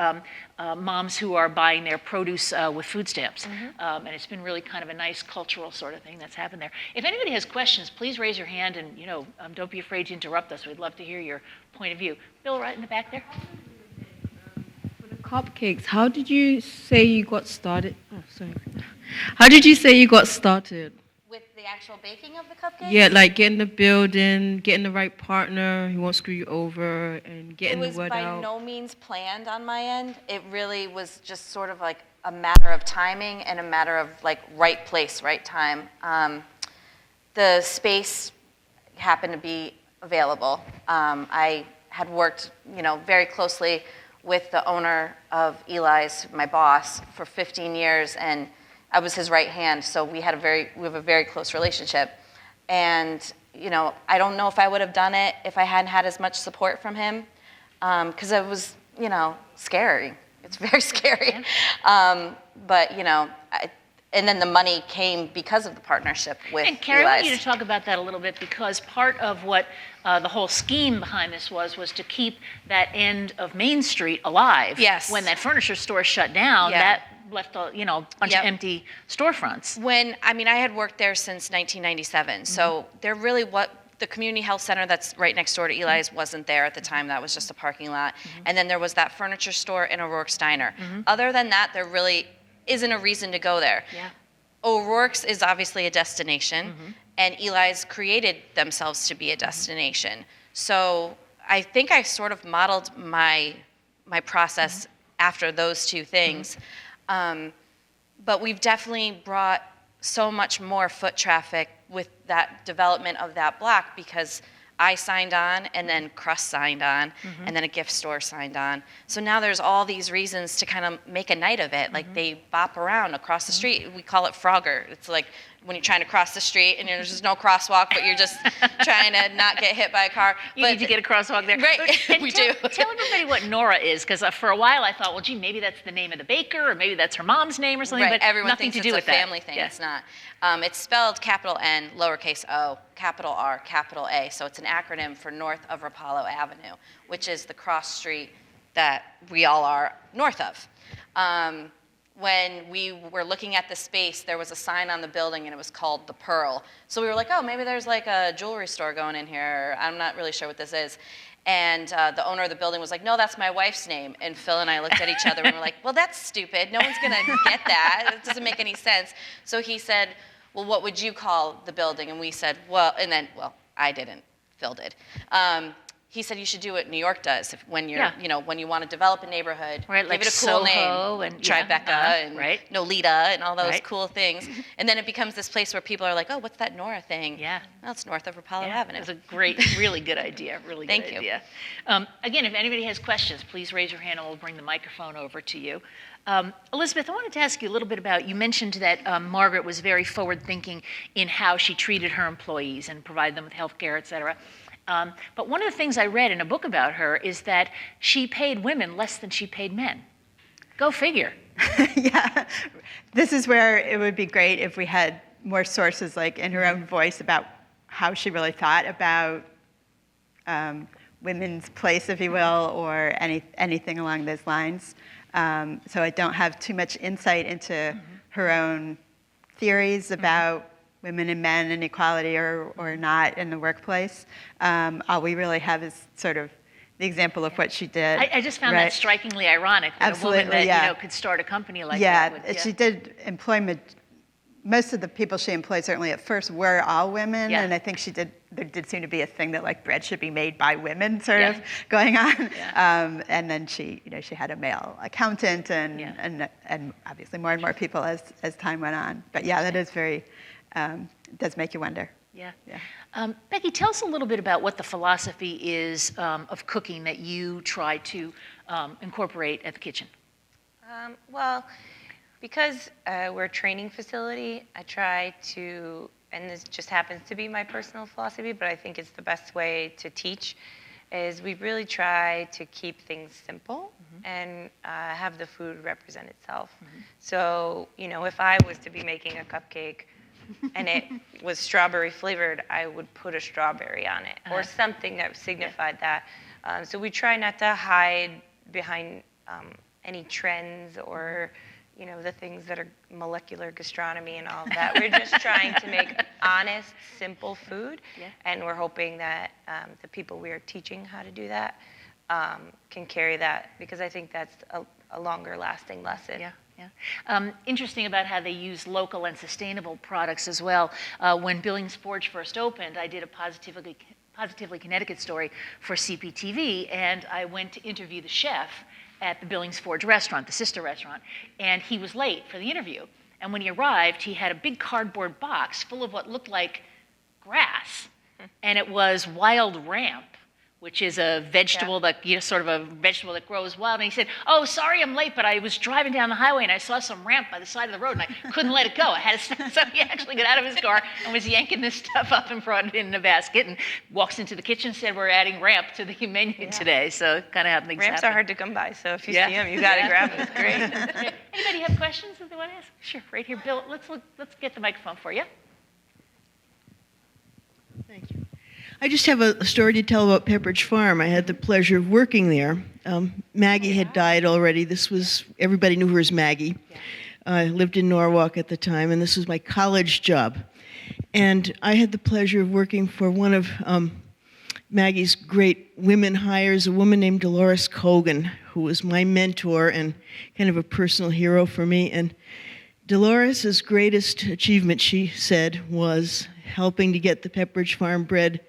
moms who are buying their produce with food stamps. And it's been really kind of a nice cultural sort of thing that's happened there. If anybody has questions, please raise your hand and, don't be afraid to interrupt us. We'd love to hear your point of view. Bill, right in the back there. For the cupcakes, how did you say you got started? Oh, sorry. How did you say you got started? With the actual baking of the cupcakes? Yeah, like getting the building, getting the right partner who won't screw you over, and getting the word out. It was by no means planned on my end. It really was just sort of like a matter of timing and a matter of like right place, right time. The space happened to be available. I had worked, very closely with the owner of Eli's, my boss, for 15 years, and I was his right hand, so we have a very close relationship. And, I don't know if I would have done it if I hadn't had as much support from him, because it was, scary. It's very scary. But, and then the money came because of the partnership with And Carrie, I want Eli's. you to talk about that a little bit, because part of what the whole scheme behind this was to keep that end of Main Street alive. Yes. When that furniture store shut down, that left a bunch of empty storefronts. I had worked there since 1997, so there really the community health center that's right next door to Eli's wasn't there at the time. That was just a parking lot. And then there was that furniture store in O'Rourke's Diner. Other than that, there really isn't a reason to go there. O'Rourke's is obviously a destination, and Eli's created themselves to be a destination. So I think I sort of modeled my process after those two things. But we've definitely brought so much more foot traffic with that development of that block because I signed on, and then Crust signed on, and then a gift store signed on. So now there's all these reasons to kind of make a night of it. Like they bop around across the street. We call it Frogger. It's like when you're trying to cross the street and there's just no crosswalk, but you're just trying to not get hit by a car. You need to get a crosswalk there. Right, And we tell, do. Tell everybody what NoRa is, because for a while I thought, well, gee, maybe that's the name of the baker, or maybe that's her mom's name or something, Right, but everyone nothing thinks to it's do a with that. family thing. Yeah. It's not. It's spelled capital N, lowercase o, capital R, capital A. So it's an acronym for North of Rapallo Avenue, which is the cross street that we all are north of. When we were looking at the space, there was a sign on the building, and it was called the Pearl. So we were like, oh, maybe there's like a jewelry store going in here. I'm not really sure what this is. And the owner of the building was like, no, that's my wife's name. And Phil and I looked at each other and were like, well, that's stupid. No one's going to get that. It doesn't make any sense. So he said, well, what would you call the building? And we said, well, I didn't. Phil did. He said you should do what New York does when you're, when you want to develop a neighborhood, Right, give like it a cool Soho name, and Tribeca and right. Nolita and all those Right. cool things, and then it becomes this place where people are like, oh, what's that NoRa thing? Yeah. Well, it's north of Rapallo Yeah, Avenue. It's a great, really good idea. Really good Thank you. idea. Again, if anybody has questions, please raise your hand and we'll bring the microphone over to you. Elizabeth, I wanted to ask you a little bit about, you mentioned that Margaret was very forward-thinking in how she treated her employees and provided them with health care, et cetera. But one of the things I read in a book about her is that she paid women less than she paid men. Go figure. Yeah, this is where it would be great if we had more sources, like in her own voice, about how she really thought about women's place, if you will, or anything along those lines. So I don't have too much insight into her own theories about women and men and equality or not in the workplace. All we really have is sort of the example of what she did. I just found that strikingly ironic. That Absolutely, a woman that yeah. could start a company like Yeah, that. Would, she did employment. Most of the people she employed, certainly at first, were all women, Yeah. and I think there did seem to be a thing that like bread should be made by women, sort Yeah. of going on. Yeah. And then she had a male accountant, and obviously more and more people as time went on. But yeah, that is very does make you wonder. Yeah. Yeah. Becky, tell us a little bit about what the philosophy is of cooking that you try to incorporate at the kitchen. Well, because we're a training facility, I try to, and this just happens to be my personal philosophy, but I think it's the best way to teach, is we really try to keep things simple and have the food represent itself. So, if I was to be making a cupcake and it was strawberry flavored, I would put a strawberry on it or something that signified that. So we try not to hide behind any trends or the things that are molecular gastronomy and all of that. We're just trying to make honest, simple food, and we're hoping that the people we are teaching how to do that can carry that, because I think that's a longer lasting lesson. Yeah. Interesting about how they use local and sustainable products as well. When Billings Forge first opened, I did a Positively Connecticut story for CPTV, and I went to interview the chef at the Billings Forge restaurant, the sister restaurant, and he was late for the interview. And when he arrived, he had a big cardboard box full of what looked like grass, and it was wild ramp, which is a vegetable that, sort of a vegetable that grows wild. And he said, oh, sorry I'm late, but I was driving down the highway and I saw some ramp by the side of the road and I couldn't let it go. I had to, so he actually got out of his car and was yanking this stuff up and brought it in a basket and walks into the kitchen and said, we're adding ramp to the menu today. So kind of how things Ramps happen. are hard to come by, so if you see them, you got to grab them. It's great. Anybody have questions that they want to ask? Sure, right here. Bill, let's get the microphone for you. Thank you. I just have a story to tell about Pepperidge Farm. I had the pleasure of working there. Maggie had died already. Everybody knew her as Maggie. I lived in Norwalk at the time, and this was my college job. And I had the pleasure of working for one of Maggie's great women hires, a woman named Dolores Cogan, who was my mentor and kind of a personal hero for me. And Dolores' greatest achievement, she said, was helping to get the Pepperidge Farm bread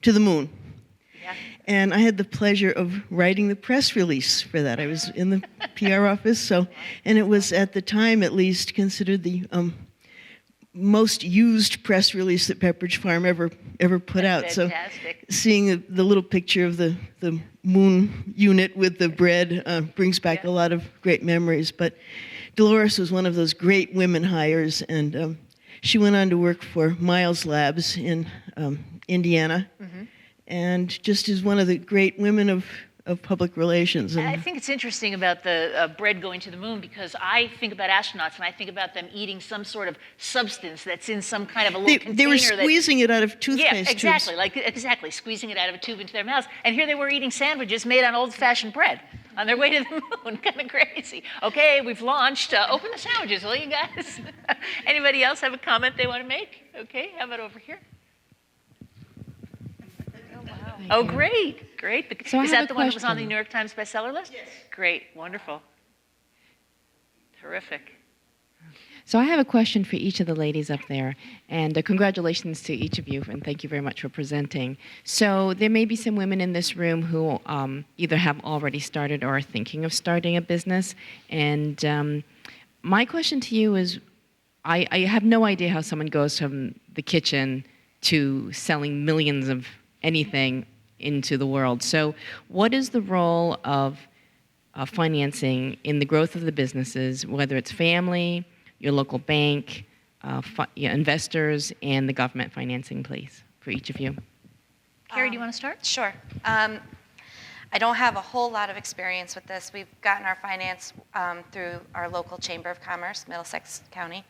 to the moon. Yeah. And I had the pleasure of writing the press release for that. I was in the PR office, and it was at the time, at least, considered the most used press release that Pepperidge Farm ever put out. Fantastic. So seeing the little picture of the moon unit with the bread brings back a lot of great memories. But Dolores was one of those great women hires, and she went on to work for Miles Labs in Indiana, and just is one of the great women of public relations. And I think it's interesting about the bread going to the moon, because I think about astronauts and I think about them eating some sort of substance that's in some kind of a little container. They were squeezing it out of toothpaste exactly, tubes. exactly, squeezing it out of a tube into their mouths. And here they were eating sandwiches made on old-fashioned bread on their way to the moon. Kind of crazy. Okay, we've launched. Open the sandwiches, will you guys? Anybody else have a comment they want to make? Okay, how about over here? Oh, great. So Is I that have a the one that was on the question. New York Times bestseller list? Yes. Great, wonderful. Terrific. So I have a question for each of the ladies up there, and congratulations to each of you, and thank you very much for presenting. So there may be some women in this room who either have already started or are thinking of starting a business, and my question to you is, I have no idea how someone goes from the kitchen to selling millions of anything into the world. So what is the role of financing in the growth of the businesses, whether it's family, your local bank, investors, and the government financing, please, for each of you? Carrie, do you want to start? Sure. I don't have a whole lot of experience with this. We've gotten our finance through our local Chamber of Commerce, Middlesex County.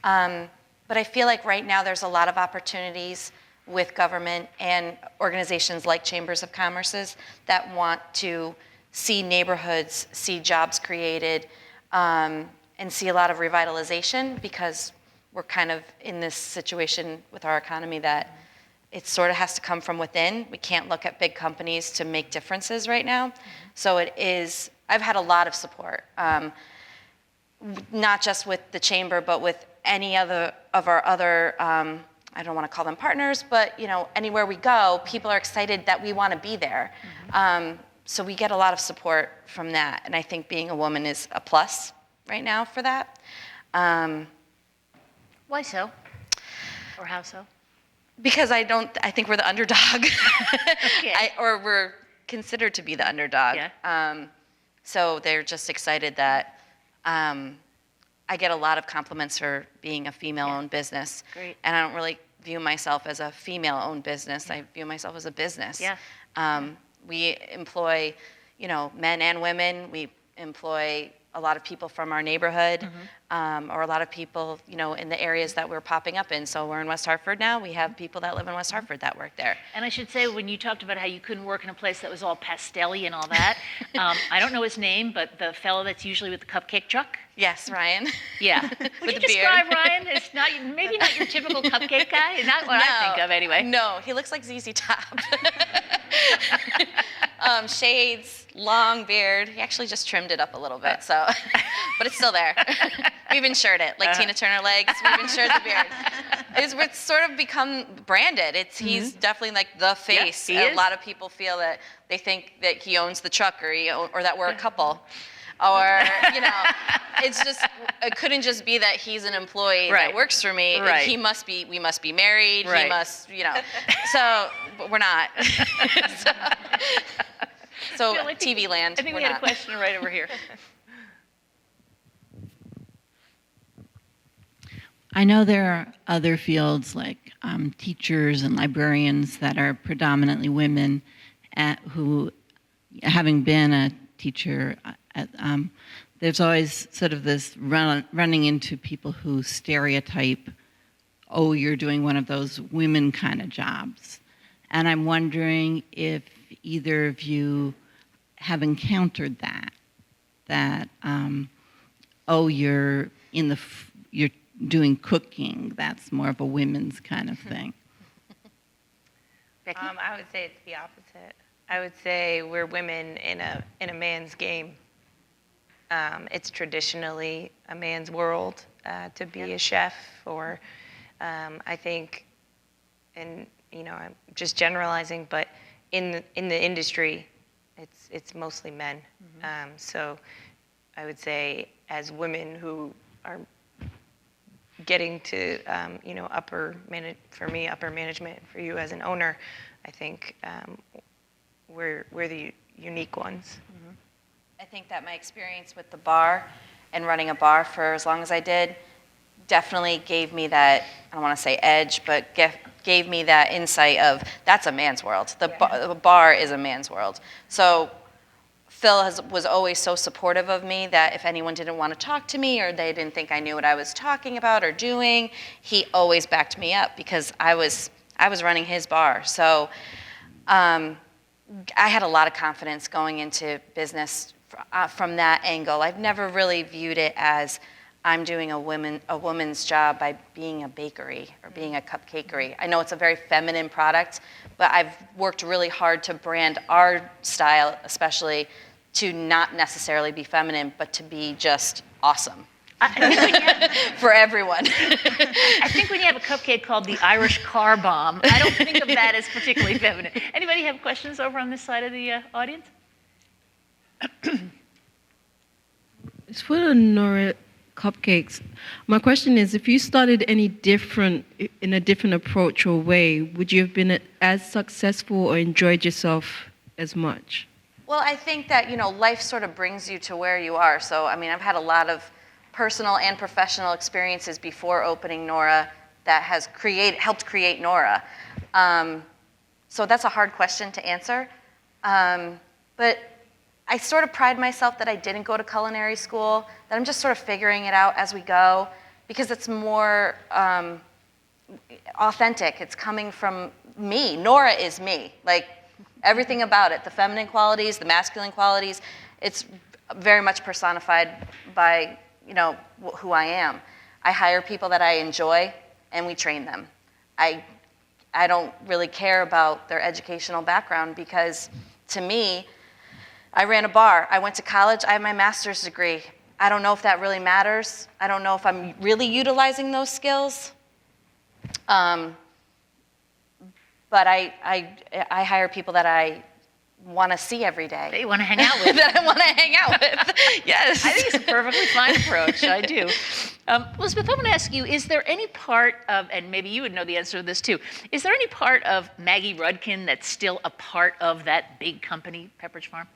But I feel like right now there's a lot of opportunities with government and organizations like Chambers of Commerce's that want to see neighborhoods, see jobs created, and see a lot of revitalization, because we're kind of in this situation with our economy that it sort of has to come from within. We can't look at big companies to make differences right now. So I've had a lot of support, not just with the Chamber, but with any other of our other, I don't want to call them partners, but anywhere we go, people are excited that we want to be there. So we get a lot of support from that, and I think being a woman is a plus right now for that. Why so? Or how so? Because I think we're the underdog. Okay. Or we're considered to be the underdog. Yeah. So they're just excited that I get a lot of compliments for being a female-owned business. Great. And I don't really view myself as a female-owned business. I view myself as a business. Yeah. We employ, men and women. We employ a lot of people from our neighborhood, or a lot of people, in the areas that we're popping up in. So we're in West Hartford now. We have people that live in West Hartford that work there. And I should say, when you talked about how you couldn't work in a place that was all pastel-y and all that, I don't know his name, but the fellow that's usually with the cupcake truck? Yes, Ryan. Yeah. With Would you the beard. describe Ryan as maybe not your typical cupcake guy? Not what I think of, anyway. No, he looks like ZZ Top. Shades, long beard. He actually just trimmed it up a little bit, so, but it's still there. We've insured it, like Tina Turner legs. We've insured the beard. It's sort of become branded. He's definitely like the face. Yeah, he a is. lot of people feel that they think that he owns the truck, or that we're a couple. Or, it's just, it couldn't just be that he's an employee Right. that works for me. Right. We must be married. Right. He must, so, but we're not. so Bill, I think- TV land, I think we're we had not. a question right over here. I know there are other fields like teachers and librarians that are predominantly women who, having been a teacher, there's always sort of this running into people who stereotype, oh, you're doing one of those women kind of jobs. And I'm wondering if either of you have encountered that oh, you're doing cooking, that's more of a women's kind of thing. Becky? I would say it's the opposite. I would say we're women in a man's game. It's traditionally a man's world to be a chef, or I think, and I'm just generalizing, but in the industry, it's mostly men. So I would say, as women who are getting to upper management, for you as an owner, I think we're the unique ones. I think that my experience with the bar and running a bar for as long as I did definitely gave me that, I don't want to say edge, but gave me that insight of that's a man's world. The bar is a man's world. So Phil was always so supportive of me that if anyone didn't want to talk to me or they didn't think I knew what I was talking about or doing, he always backed me up because I was running his bar. So I had a lot of confidence going into business from that angle. I've never really viewed it as I'm doing a woman's job by being a bakery or being a cupcakery. I know it's a very feminine product, but I've worked really hard to brand our style, especially, to not necessarily be feminine, but to be just awesome. For everyone. I think when you have a cupcake called the Irish car bomb, I don't think of that as particularly feminine. Anybody have questions over on this side of the audience? It's for the NoRa cupcakes. My question is, if you started in a different approach or way, would you have been as successful or enjoyed yourself as much? Well, I think that, life sort of brings you to where you are. So, I've had a lot of personal and professional experiences before opening NoRa that has helped create NoRa. So that's a hard question to answer. But I sort of pride myself that I didn't go to culinary school, that I'm just sort of figuring it out as we go, because it's more authentic. It's coming from me. NoRa is me. Like, everything about it, the feminine qualities, the masculine qualities, it's very much personified by, who I am. I hire people that I enjoy, and we train them. I don't really care about their educational background because, to me, I ran a bar. I went to college. I have my master's degree. I don't know if that really matters. I don't know if I'm really utilizing those skills. But I hire people that I want to see every day. That you want to hang out with. That I want to hang out with. Yes. I think it's a perfectly fine approach. I do. Elizabeth, I want to ask you, is there any part of, and maybe you would know the answer to this too, is there any part of Maggie Rudkin that's still a part of that big company, Pepperidge Farm?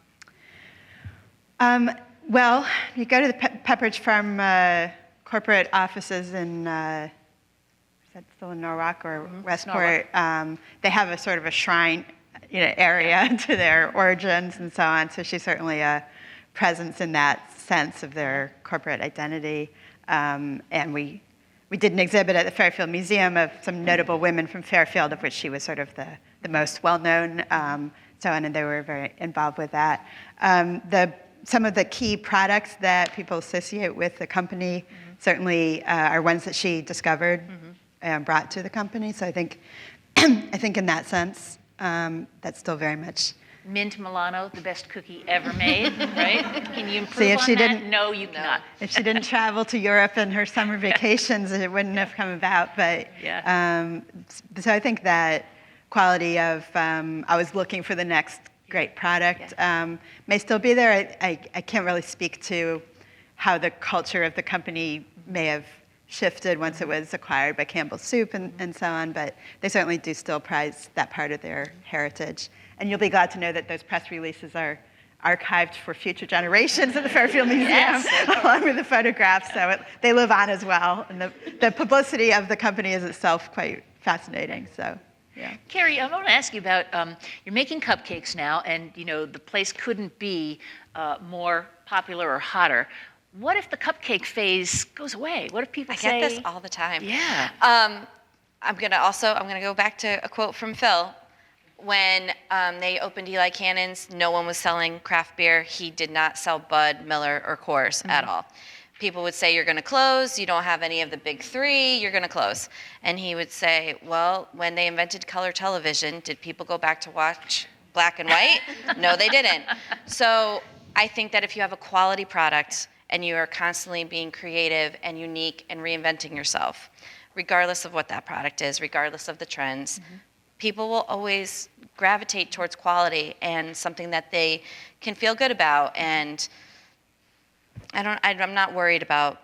Well, you go to the Pepperidge Farm corporate offices in, is that still in Norwalk or Westport? They have a sort of a shrine, area to their origins and so on. So she's certainly a presence in that sense of their corporate identity. And we did an exhibit at the Fairfield Museum of some notable women from Fairfield, of which she was sort of the most well-known, so on, and they were very involved with that. Some of the key products that people associate with the company certainly are ones that she discovered and brought to the company. So I think in that sense, that's still very much. Mint Milano, the best cookie ever made, right? Can you improve See, if on she that? didn't- No, you cannot. If she didn't travel to Europe in her summer vacations, it wouldn't have come about. But so I think that quality of always looking for the next great product may still be there. I can't really speak to how the culture of the company may have shifted once it was acquired by Campbell's Soup and so on, but they certainly do still prize that part of their heritage. And you'll be glad to know that those press releases are archived for future generations in the Fairfield Museum, along with the photographs, so they live on as well. And the publicity of the company is itself quite fascinating, so. Yeah. Carrie, I want to ask you about, you're making cupcakes now, and the place couldn't be more popular or hotter. What if the cupcake phase goes away? What if people say... I get this all the time. Yeah. I'm gonna go back to a quote from Phil. When they opened Eli Cannon's, no one was selling craft beer. He did not sell Bud, Miller, or Coors at all. People would say, you're going to close, you don't have any of the big three, you're going to close. And he would say, well, when they invented color television, did people go back to watch black and white? No, they didn't. So I think that if you have a quality product and you are constantly being creative and unique and reinventing yourself, regardless of what that product is, regardless of the trends, people will always gravitate towards quality and something that they can feel good about. And I'm not worried about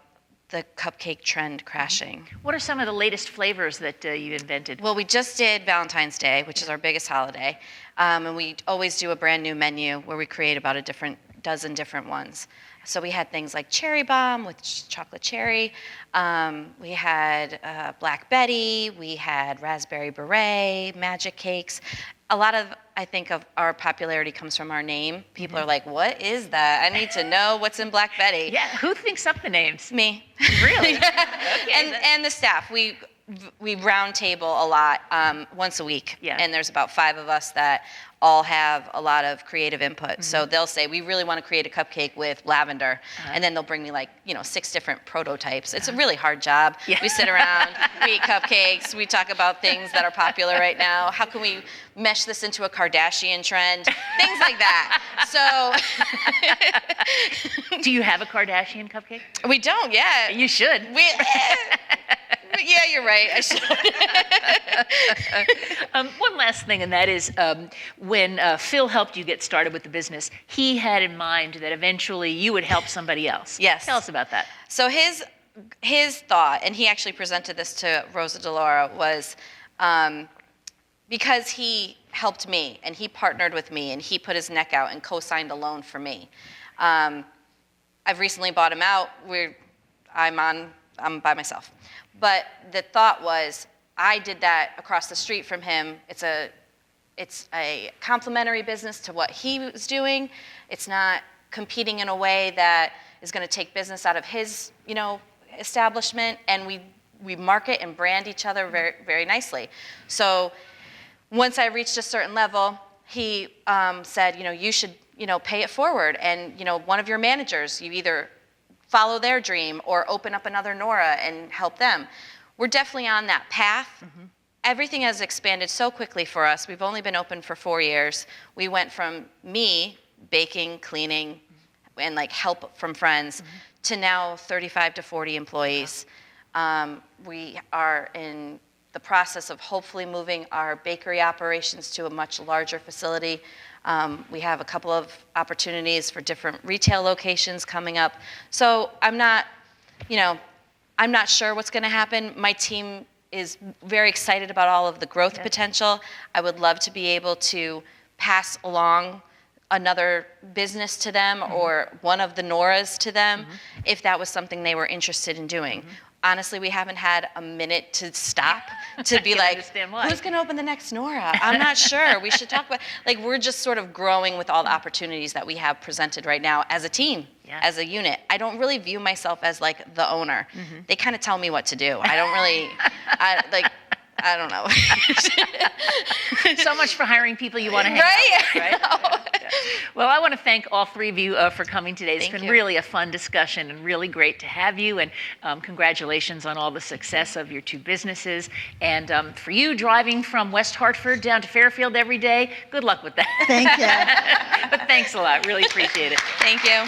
the cupcake trend crashing. What are some of the latest flavors that you invented? Well, we just did Valentine's Day, which is our biggest holiday, and we always do a brand new menu where we create about a dozen different ones. So we had things like Cherry Bomb with chocolate cherry. We had Black Betty. We had Raspberry Beret, Magic Cakes. A lot of, I think, of our popularity comes from our name. People are like, what is that? I need to know what's in Black Betty. Yeah, who thinks up the names? Me. Really? And the staff. We round table a lot once a week. Yeah. And there's about 5 of us that all have a lot of creative input. So they'll say, we really want to create a cupcake with lavender. And then they'll bring me 6 different prototypes. It's a really hard job. Yeah. We sit around, we eat cupcakes, we talk about things that are popular right now. How can we mesh this into a Kardashian trend? Things like that. So. Do you have a Kardashian cupcake? We don't yet. You should. Yeah, you're right. I should. One last thing, and that is when Phil helped you get started with the business, he had in mind that eventually you would help somebody else. Yes. Tell us about that. So his thought, and he actually presented this to Rosa DeLaura, was because he helped me and he partnered with me and he put his neck out and co-signed a loan for me. I've recently bought him out. I'm by myself. But the thought was, I did that across the street from him. It's a complementary business to what he was doing. It's not competing in a way that is going to take business out of his, establishment. And we market and brand each other very, very nicely. So once I reached a certain level, he said, you should, pay it forward. And, one of your managers, you either follow their dream or open up another NoRa and help them. We're definitely on that path. Everything has expanded so quickly for us. We've only been open for 4 years. We went from me baking, cleaning, and help from friends to now 35 to 40 employees. We are in the process of hopefully moving our bakery operations to a much larger facility. We have a couple of opportunities for different retail locations coming up. So I'm not sure what's going to happen. My team is very excited about all of the growth potential. I would love to be able to pass along another business to them or one of the NoRas to them if that was something they were interested in doing. Honestly, we haven't had a minute to stop to be like, who's going to open the next NoRa? I'm not sure. We should talk about, we're just sort of growing with all the opportunities that we have presented right now as a team, as a unit. I don't really view myself as the owner. They kind of tell me what to do. I don't really, I don't know. So much for hiring people you want to hang out with, right? Well, I want to thank all 3 of you for coming today. It's been really a fun discussion and really great to have you. And congratulations on all the success of your 2 businesses. And for you driving from West Hartford down to Fairfield every day, good luck with that. Thank you. But thanks a lot. Really appreciate it. Thank you.